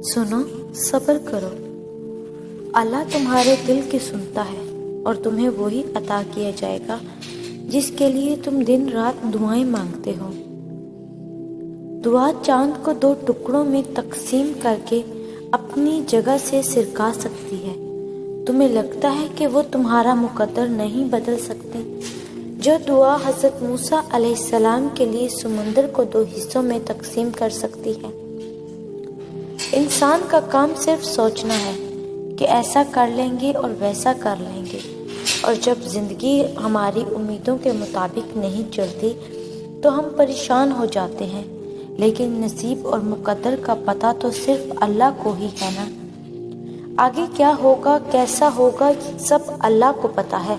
سنو، صبر کرو، اللہ تمہارے دل کی سنتا ہے اور تمہیں وہی عطا کیا جائے گا جس کے لیے تم دن رات دعائیں مانگتے ہو۔ دعا چاند کو 2 ٹکڑوں میں تقسیم کر کے اپنی جگہ سے سرکا سکتی ہے۔ تمہیں لگتا ہے کہ وہ تمہارا مقدر نہیں بدل سکتی؟ جو دعا حضرت موسیٰ علیہ السلام کے لیے سمندر کو 2 حصوں میں تقسیم کر سکتی ہے۔ انسان کا کام صرف سوچنا ہے کہ ایسا کر لیں گے اور ویسا کر لیں گے، اور جب زندگی ہماری امیدوں کے مطابق نہیں چلتی تو ہم پریشان ہو جاتے ہیں، لیکن نصیب اور مقدر کا پتہ تو صرف اللہ کو ہی ہے نا۔ آگے کیا ہوگا، کیسا ہوگا، سب اللہ کو پتہ ہے۔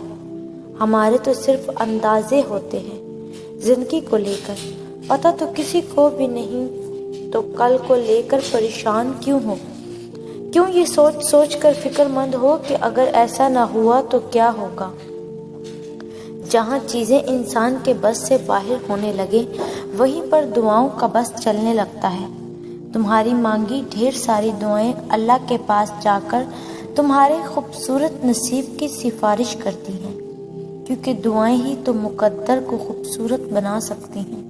ہمارے تو صرف اندازے ہوتے ہیں زندگی کو لے کر، پتہ تو کسی کو بھی نہیں، تو کل کو لے کر پریشان کیوں ہو؟ کیوں یہ سوچ سوچ کر فکر مند ہو کہ اگر ایسا نہ ہوا تو کیا ہوگا؟ جہاں چیزیں انسان کے بس سے باہر ہونے لگے وہیں پر دعاؤں کا بس چلنے لگتا ہے۔ تمہاری مانگی ڈھیر ساری دعائیں اللہ کے پاس جا کر تمہارے خوبصورت نصیب کی سفارش کرتی ہیں، کیونکہ دعائیں ہی تو مقدر کو خوبصورت بنا سکتی ہیں۔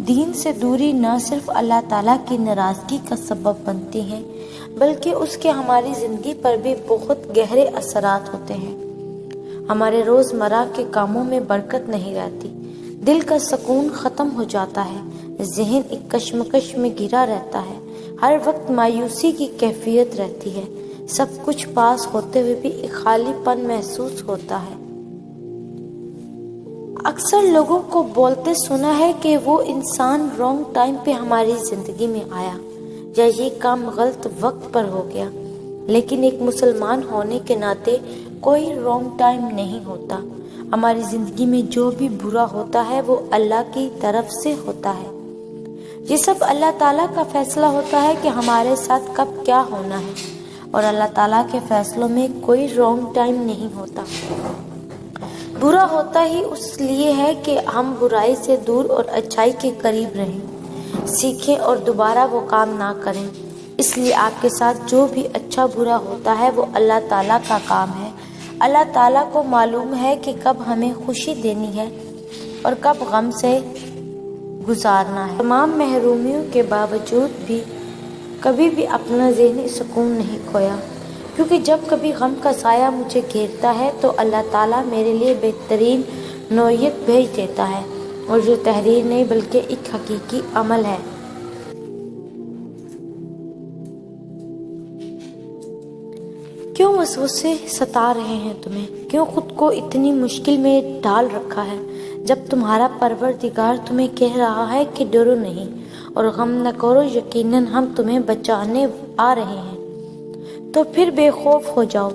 دین سے دوری نہ صرف اللہ تعالیٰ کی ناراضگی کا سبب بنتی ہے، بلکہ اس کے ہماری زندگی پر بھی بہت گہرے اثرات ہوتے ہیں۔ ہمارے روزمرہ کے کاموں میں برکت نہیں رہتی، دل کا سکون ختم ہو جاتا ہے، ذہن ایک کشمکش میں گھرا رہتا ہے، ہر وقت مایوسی کی کیفیت رہتی ہے، سب کچھ پاس ہوتے ہوئے بھی ایک خالی پن محسوس ہوتا ہے۔ اکثر لوگوں کو بولتے سنا ہے کہ وہ انسان رانگ ٹائم پہ ہماری زندگی میں آیا، یا یہ کام غلط وقت پر ہو گیا، لیکن ایک مسلمان ہونے کے ناطے کوئی رانگ ٹائم نہیں ہوتا۔ ہماری زندگی میں جو بھی برا ہوتا ہے وہ اللہ کی طرف سے ہوتا ہے۔ یہ سب اللہ تعالیٰ کا فیصلہ ہوتا ہے کہ ہمارے ساتھ کب کیا ہونا ہے، اور اللہ تعالیٰ کے فیصلوں میں کوئی رانگ ٹائم نہیں ہوتا۔ برا ہوتا ہی اس لیے ہے کہ ہم برائی سے دور اور اچھائی کے قریب رہیں، سیکھیں اور دوبارہ وہ کام نہ کریں۔ اس لیے آپ کے ساتھ جو بھی اچھا برا ہوتا ہے وہ اللہ تعالیٰ کا کام ہے۔ اللہ تعالیٰ کو معلوم ہے کہ کب ہمیں خوشی دینی ہے اور کب غم سے گزارنا ہے۔ تمام محرومیوں کے باوجود بھی کبھی بھی اپنا ذہنی سکون نہیں کھویا، کیونکہ جب کبھی غم کا سایہ مجھے گھیرتا ہے تو اللہ تعالیٰ میرے لیے بہترین نوعیت بھیج دیتا ہے، اور جو تحریر نہیں بلکہ ایک حقیقی عمل ہے۔ کیوں وسوسے ستا رہے ہیں تمہیں؟ کیوں خود کو اتنی مشکل میں ڈال رکھا ہے، جب تمہارا پروردگار تمہیں کہہ رہا ہے کہ ڈرو نہیں اور غم نہ کرو، یقیناً ہم تمہیں بچانے آ رہے ہیں۔ تو پھر بے خوف ہو جاؤ۔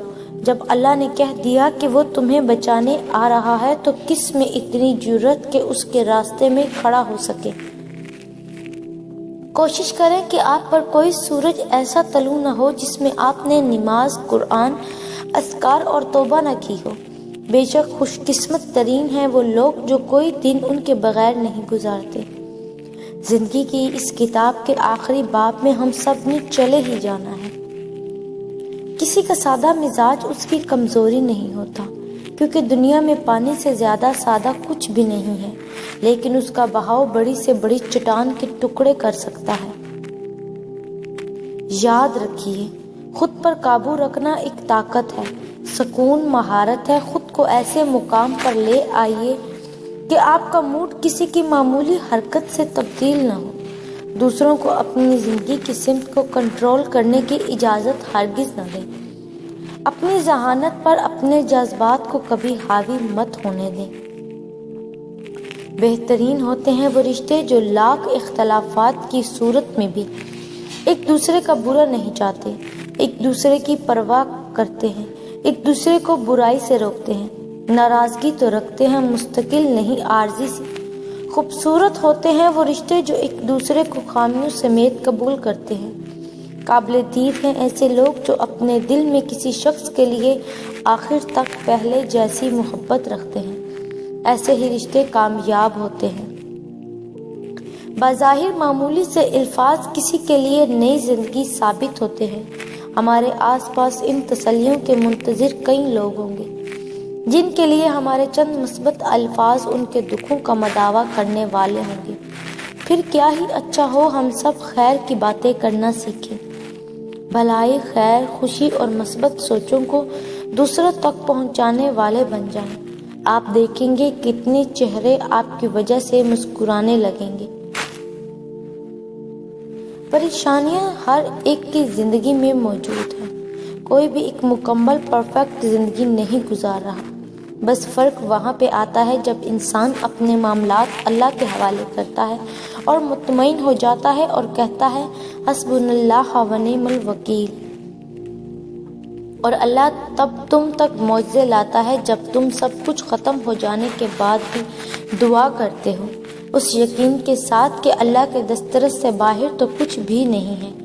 جب اللہ نے کہہ دیا کہ وہ تمہیں بچانے آ رہا ہے تو کس میں اتنی جرأت کہ اس کے راستے میں کھڑا ہو سکے؟ کوشش کریں کہ آپ پر کوئی سورج ایسا طلوع نہ ہو جس میں آپ نے نماز، قرآن، اذکار اور توبہ نہ کی ہو۔ بے شک خوش قسمت ترین ہیں وہ لوگ جو کوئی دن ان کے بغیر نہیں گزارتے۔ زندگی کی اس کتاب کے آخری باب میں ہم سب نے چلے ہی جانا ہے۔ کسی کا سادہ مزاج اس کی کمزوری نہیں ہوتا، کیونکہ دنیا میں پانی سے زیادہ سادہ کچھ بھی نہیں ہے، لیکن اس کا بہاؤ بڑی سے بڑی چٹان کے ٹکڑے کر سکتا ہے۔ یاد رکھیے، خود پر قابو رکھنا ایک طاقت ہے، سکون مہارت ہے۔ خود کو ایسے مقام پر لے آئیے کہ آپ کا موڈ کسی کی معمولی حرکت سے تبدیل نہ ہو۔ دوسروں کو اپنی زندگی کی سمت کو کنٹرول کرنے کی اجازت ہرگز نہ دیں۔ اپنی ذہانت پر اپنے جذبات کو کبھی حاوی مت ہونے دیں۔ بہترین ہوتے ہیں وہ رشتے جو لاکھ اختلافات کی صورت میں بھی ایک دوسرے کا برا نہیں چاہتے، ایک دوسرے کی پرواہ کرتے ہیں، ایک دوسرے کو برائی سے روکتے ہیں، ناراضگی تو رکھتے ہیں مستقل نہیں عارضی سے۔ خوبصورت ہوتے ہیں وہ رشتے جو ایک دوسرے کو خامیوں سمیت قبول کرتے ہیں۔ قابل دید ہیں ایسے لوگ جو اپنے دل میں کسی شخص کے لیے آخر تک پہلے جیسی محبت رکھتے ہیں۔ ایسے ہی رشتے کامیاب ہوتے ہیں۔ بظاہر معمولی سے الفاظ کسی کے لیے نئی زندگی ثابت ہوتے ہیں۔ ہمارے آس پاس ان تسلیوں کے منتظر کئی لوگ ہوں گے جن کے لیے ہمارے چند مثبت الفاظ ان کے دکھوں کا مداوا کرنے والے ہوں گے۔ پھر کیا ہی اچھا ہو ہم سب خیر کی باتیں کرنا سیکھیں، بھلائی، خیر، خوشی اور مثبت سوچوں کو دوسروں تک پہنچانے والے بن جائیں۔ آپ دیکھیں گے کتنے چہرے آپ کی وجہ سے مسکرانے لگیں گے۔ پریشانیاں ہر ایک کی زندگی میں موجود ہیں، کوئی بھی ایک مکمل پرفیکٹ زندگی نہیں گزار رہا، بس فرق وہاں پہ آتا ہے جب انسان اپنے معاملات اللہ کے حوالے کرتا ہے اور مطمئن ہو جاتا ہے اور کہتا ہے حسبنا اللہ و نعم الوکیل۔ اور اللہ تب تم تک معجزے لاتا ہے جب تم سب کچھ ختم ہو جانے کے بعد بھی دعا کرتے ہو، اس یقین کے ساتھ کہ اللہ کے دسترس سے باہر تو کچھ بھی نہیں ہے۔